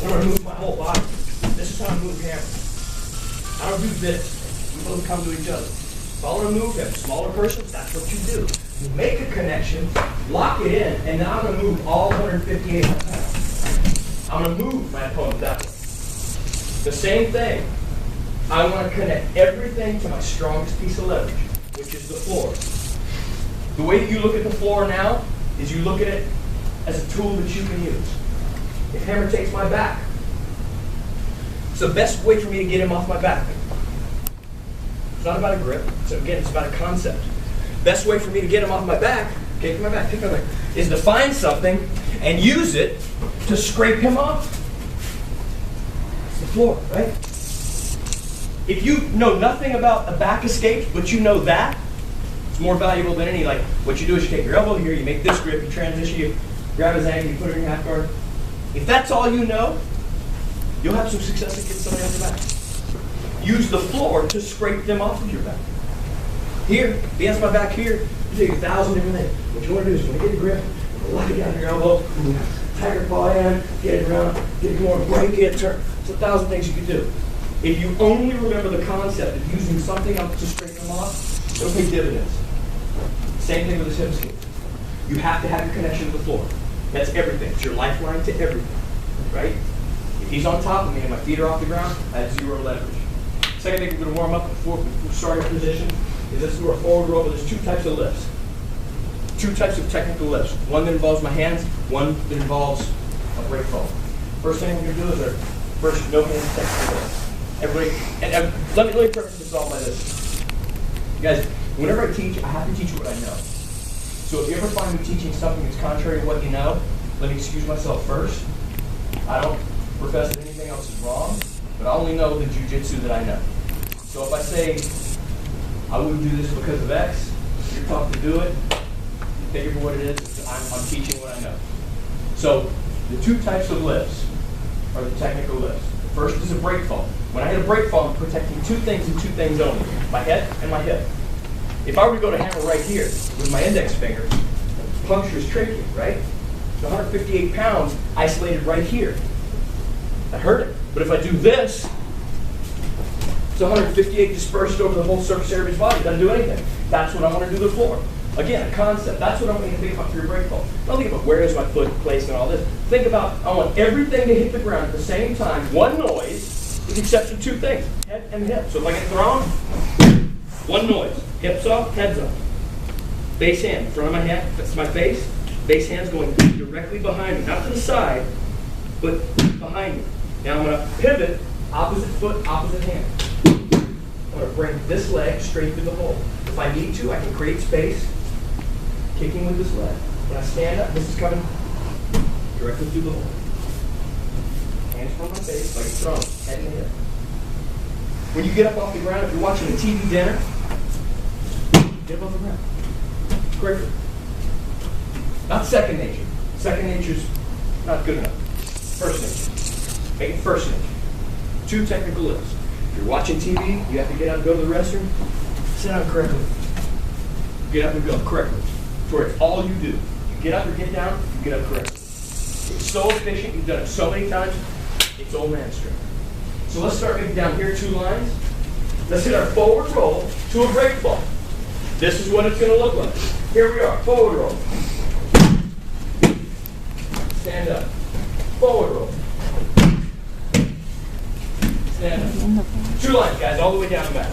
I'm going to move my whole body. This is how I move hammer. I don't do this. We both come to each other. If I want to move him, smaller person, that's what you do. You make a connection, lock it in, and now I'm going to move all 158 pounds. I'm going to move my opponent that way. The same thing. I want to connect everything to my strongest piece of leverage, which is the floor. The way that you look at the floor now is you look at it as a tool that you can use. If hammer takes my back, it's the best way for me to get him off my back. It's not about a grip. So again, it's about a concept. Best way for me to get him off my back, take my back, is to find something and use it to scrape him off. It's the floor, right? If you know nothing about a back escape, but you know that, it's more valuable than any. Like, what you do is you take your elbow here, you make this grip, you transition, you grab his ankle, you put it in your half guard. If that's all you know, you'll have some success at getting somebody off the back. Use the floor to scrape them off of your back. Here, if he has my back here, you take 1,000 different things. What you want to do is you want to get a grip, lock it down your elbow, tiger paw in, get it around, get it more, break it, turn. It's 1,000 things you can do. If you only remember the concept of using something else to straighten them off, it'll pay dividends. Same thing with this hip escape. You have to have your connection to the floor. That's everything. It's your lifeline to everything, right? If he's on top of me and my feet are off the ground, I have zero leverage. Second thing we're going to warm up before we start our position is this is a forward roll, but there's two types of lifts. Two types of technical lifts. One that involves my hands, one that involves a break fall. First thing we're going to do is our first no hands technical lift. Everybody, and let me preface this all by this. You guys, whenever I teach, I have to teach you what I know. So if you ever find me teaching something that's contrary to what you know, let me excuse myself first. I don't profess that anything else is wrong, but I only know the jujitsu that I know. So if I say, I wouldn't do this because of X, you're taught to do it, take it for what it is, I'm teaching what I know. So the two types of lifts are the technical lifts. The first is a break fall. When I hit a break fall, I'm protecting two things and two things only, my head and my hip. If I were to go to hammer right here with my index finger, puncture his trachea, right? So 158 pounds isolated right here. That hurt it. But if I do this, it's 158 dispersed over the whole surface area of his body. It doesn't do anything. That's what I want to do to the floor. Again, a concept. That's what I want you to think about for your break fall. Don't think about where is my foot placed and all this. Think about, I want everything to hit the ground at the same time. One noise, with the exception of two things, head and hip. So if I get thrown, one noise. Hips up, heads up. Base hand, in front of my hand, that's my face. Base hand's going directly behind me, not to the side, but behind me. Now I'm going to pivot, opposite foot, opposite hand. I'm going to bring this leg straight through the hole. If I need to, I can create space, kicking with this leg. When I stand up, this is coming directly through the hole. Hands from my face, like it's thrown, head and hip. When you get up off the ground, if you're watching a TV dinner, get up off the ground. Quicker. Not second nature. Second nature's not good enough. First nature. Make it first nature. Two technical lifts. If you're watching TV, you have to get up and go to the restroom. Sit down correctly. Get up and go correctly. For it's all you do. You get up or get down, you get up correctly. It's so efficient, you've done it so many times, it's old man strength. So let's start maybe down here, two lines. Let's hit our forward roll to a break fall. This is what it's going to look like. Here we are, forward roll. Stand up. Forward roll. Stand up. Two lines, guys, all the way down the mat.